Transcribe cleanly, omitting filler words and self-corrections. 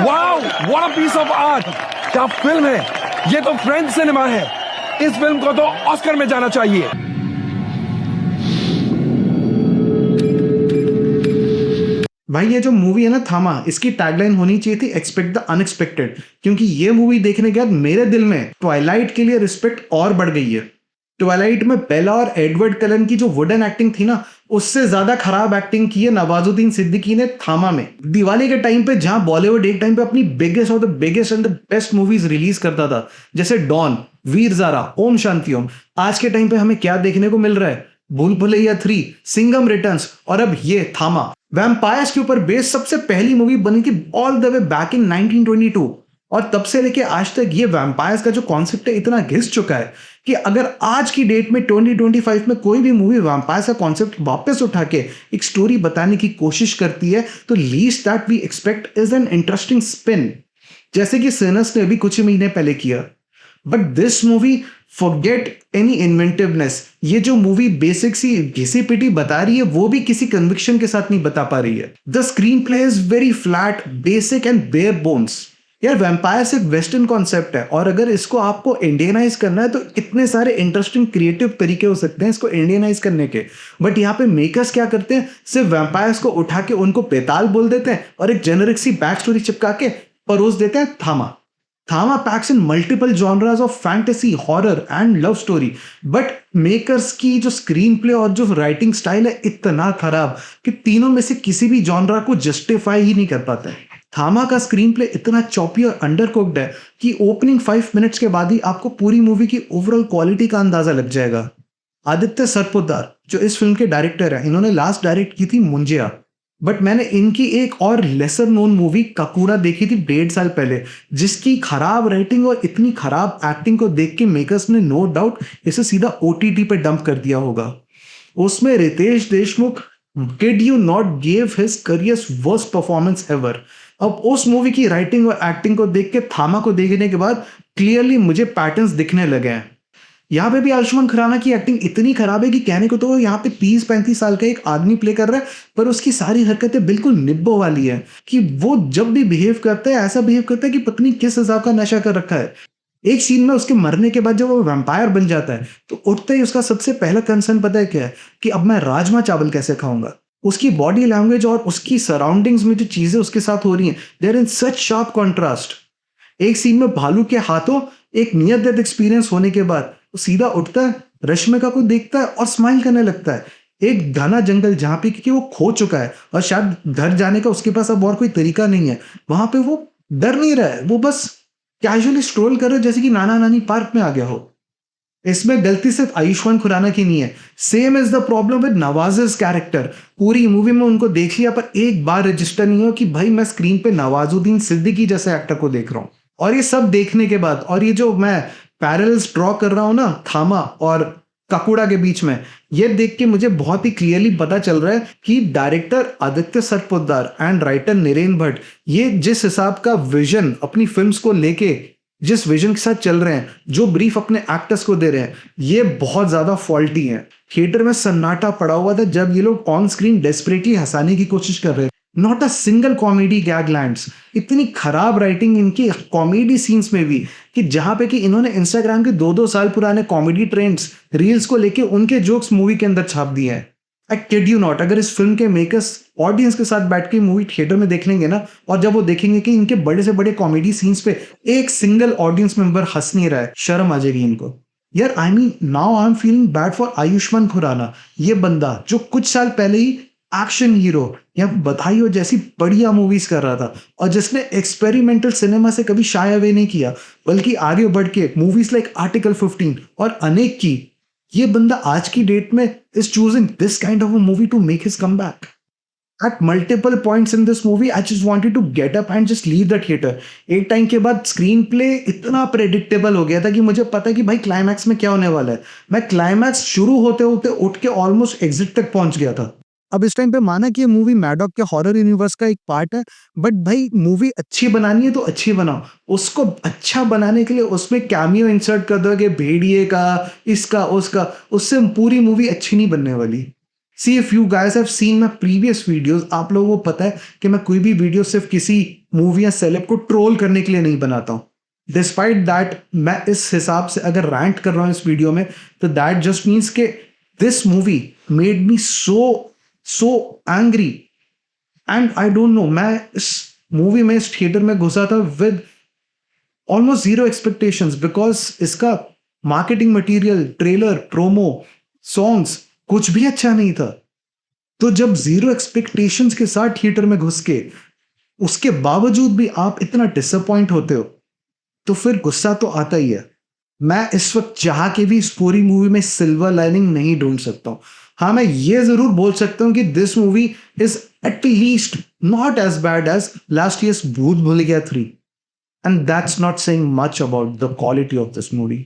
Wow, what a piece of art! क्या film है! ये तो फ्रेंच सिनेमा है। इस फिल्म को तो ऑस्कर में जाना चाहिए। भाई ये जो मूवी है ना थामा, इसकी टैगलाइन होनी चाहिए थी एक्सपेक्ट द अनएक्सपेक्टेड, क्योंकि ये मूवी देखने के बाद मेरे दिल में ट्वाइलाइट के लिए रिस्पेक्ट और बढ़ गई है। ट्वाइलाइट में बेला और एडवर्ड कलन की जो वुडन एक्टिंग थी ना, उससे ज्यादा खराब एक्टिंग की है नवाजुद्दीन सिद्दीकी ने थामा में। दिवाली के टाइम पे जहां बॉलीवुड एक टाइम पे अपनी biggest and the best movies release करता था, जैसे डॉन, वीर ज़ारा, ओम शांति ओम, आज के टाइम पे हमें क्या देखने को मिल रहा है? भूल भुलैया 3, सिंघम रिटर्न्स और अब ये थामा। वैम्पायर्स के ऊपर बेस्ड सबसे पहली मूवी बनी थी all the way back in 1922, और तब से लेके आज तक ये वैम्पायर्स का जो कॉन्सेप्ट है इतना घिस चुका है कि अगर आज की डेट में 2025 में कोई भी मूवी वैम्पायर्स का कॉन्सेप्ट वापस उठा के एक स्टोरी बताने की कोशिश करती है, तो least that we expect is an interesting spin, जैसे कि सिनर्स ने अभी कुछ ही महीने पहले किया। But this movie forget any inventiveness. ये जो मूवी बेसिक सी घिसी पिटी बता रही है, वो भी किसी कन्विक्शन के साथ नहीं बता पा रही है। The screenplay is very flat, basic and bare bones. यार वैम्पायर्स एक वेस्टर्न कॉन्सेप्ट है, और अगर इसको आपको इंडियनाइज करना है तो इतने सारे इंटरेस्टिंग क्रिएटिव तरीके हो सकते हैं इसको इंडियनाइज करने के। बट यहाँ पे मेकर्स क्या करते हैं, सिर्फ वैम्पायर्स को उठा के उनको बेताल बोल देते हैं और एक जेनरिक सी बैक स्टोरी चिपका के परोस देते हैं थामा। Thama packs in multiple genres of fantasy, horror and love story, but makers की जो स्क्रीन प्ले और जो राइटिंग स्टाइल है इतना खराब कि तीनों में से किसी भी जॉनरा को जस्टिफाई ही नहीं कर पाता है। थामा का स्क्रीन प्ले इतना चॉपी और अंडरकुक्ड है कि ओपनिंग 5 मिनट्स के बाद ही आपको पूरी मूवी की ओवरऑल क्वालिटी का अंदाजा लग जाएगा। आदित्य सरपोतदार जो इस फिल्म के डायरेक्टर है, इन्होंने लास्ट डायरेक्ट की थी मुंजिया, बट मैंने इनकी एक और लेसर नोन मूवी काकुरा देखी थी 1.5 साल पहले, जिसकी खराब राइटिंग और इतनी खराब एक्टिंग को देख के मेकर्स ने नो डाउट इसे सीधा OTT पे डंप कर दिया होगा। उसमें Ritesh Deshmukh kid you not gave his career's worst performance ever. अब उस मूवी की राइटिंग और एक्टिंग को देख के थामा को देखने के बाद क्लियरली मुझे पैटर्न्स दिखने लगे हैं। यहाँ पे भी आयुष्मान खुराना की एक्टिंग इतनी खराब है कि कहने को तो यहाँ पे 30-35 साल का एक आदमी प्ले कर रहा है, पर उसकी सारी हरकतें बिल्कुल निब्बो वाली है कि वो जब भी बिहेव करता है ऐसा बिहेव करता है कि पत्नी किस हिसाब का नशा कर रखा है। एक सीन में उसके मरने के बाद जब वो वैम्पायर बन जाता है तो उठते ही उसका सबसे पहला कंसर्न पता है क्या है, कि अब मैं राजमा चावल कैसे खाऊंगा। उसकी बॉडी लैंग्वेज और उसकी सराउंडिंग्स में जो चीजें उसके साथ हो रही हैं, they are in such sharp contrast. एक सीन में भालू के हाथों एक नियर डेथ एक्सपीरियंस होने के बाद वो सीधा उठता है, रश्मिका को देखता है और स्माइल करने लगता है। एक घना जंगल जहां पे क्योंकि वो खो चुका है और शायद घर जाने का उसके पास अब और कोई तरीका नहीं है, वहां पे वो डर नहीं रहा है, वो बस कैजुअली स्ट्रोल कर रहा है जैसे कि नाना नानी पार्क में आ गया हो। इसमें गलती सिर्फ आयुष्मान खुराना की नहीं है, same is the problem with Nawaz character. पूरी मूवी में उनको देख लिया पर एक बार रजिस्टर नहीं हो कि भाई मैं स्क्रीन पे नवाजुद्दीन सिद्दीकी जैसे एक्टर को देख रहा हूँ। और ये सब देखने के बाद और ये जो मैं पैरेलल्स ड्रॉ कर रहा हूँ ना थामा और काकुड़ा के बीच में, ये देख के मुझे बहुत ही क्लियरली पता चल रहा है कि director Aditya Sarpotdar and writer Niren Bhatt ये जिस हिसाब का विजन अपनी फिल्म्स को लेके जिस विजन के साथ चल रहे हैं, जो ब्रीफ अपने एक्टर्स को दे रहे हैं, ये बहुत ज्यादा फॉल्टी है। थिएटर में सन्नाटा पड़ा हुआ था जब ये लोग ऑन स्क्रीन डेस्परेटली हंसाने की कोशिश कर रहे हैं। Not a single comedy gag lands. इतनी खराब राइटिंग इनकी कॉमेडी सीन्स में भी कि जहां पे कि इन्होंने इंस्टाग्राम के 2-2 साल पुराने कॉमेडी ट्रेंड्स रील्स को लेके उनके जोक्स मूवी के अंदर छाप दिए हैं। आई किड यू नॉट, अगर इस फिल्म के मेकर्स ऑडियंस के साथ बैठ के मूवी थिएटर में देख लेंगे ना, और जब वो देखेंगे कि इनके बड़े से बड़े कॉमेडी सीन्स पे एक सिंगल ऑडियंस मेंबर हंस नहीं रहा है, शर्म आ जाएगी इनको। यार I mean now I am feeling bad for Ayushmann Khurrana. ये बंदा जो कुछ साल पहले ही एक्शन हीरो या बधाइयों जैसी बढ़िया मूवीज कर रहा था और जिसने एक्सपेरिमेंटल सिनेमा से कभी शाय अवे नहीं किया, बल्कि आगे बढ़ के मूवीज लाइक आर्टिकल 15 और अनेक की, ये बंदा आज की डेट में is choosing this kind of a movie to make his comeback. At multiple points in this movie, I just wanted to get up and just leave the theater. एक time के बाद स्क्रीन प्ले इतना predictable हो गया था कि मुझे पता है कि भाई क्लाइमैक्स में क्या होने वाला है। मैं क्लाइमैक्स शुरू होते होते उठ के ऑलमोस्ट एग्जिट तक पहुंच गया था। अब इस टाइम पे माना कि ये मूवी मैडॉक के हॉरर यूनिवर्स का एक पार्ट है, बट भाई मूवी अच्छी बनानी है तो अच्छी बनाओ। उसको अच्छा बनाने के लिए उसमें कैमियो इंसर्ट कर दोगे भेड़िए का, इसका उसका, उससे पूरी मूवी अच्छी नहीं बनने वाली। See if you guys have seen my previous videos, आप लोगों को पता है कि मैं कोई भी वीडियो सिर्फ किसी मूवी या सेलेब को ट्रोल करने के लिए नहीं बनाता हूँ. डिस्पाइट दैट मैं इस हिसाब से अगर रैंट कर रहा हूँ इस वीडियो में, तो दैट जस्ट मीन्स के this movie made me so angry. And I don't know, मैं इस मूवी में इस थिएटर में घुसा था with almost zero expectations, because इसका marketing material, trailer, promo, songs कुछ भी अच्छा नहीं था. तो जब जीरो एक्सपेक्टेशंस के साथ थिएटर में घुस के उसके बावजूद भी आप इतना डिसअपॉइंट होते हो, तो फिर गुस्सा तो आता ही है. मैं इस वक्त चाह के भी इस पूरी मूवी में सिल्वर लाइनिंग नहीं ढूंढ सकता हूं. हाँ, मैं ये जरूर बोल सकता हूं कि this movie is at least not as bad as last year's Bhool Bhulaiyaa 3. And that's not saying much about the quality of this movie.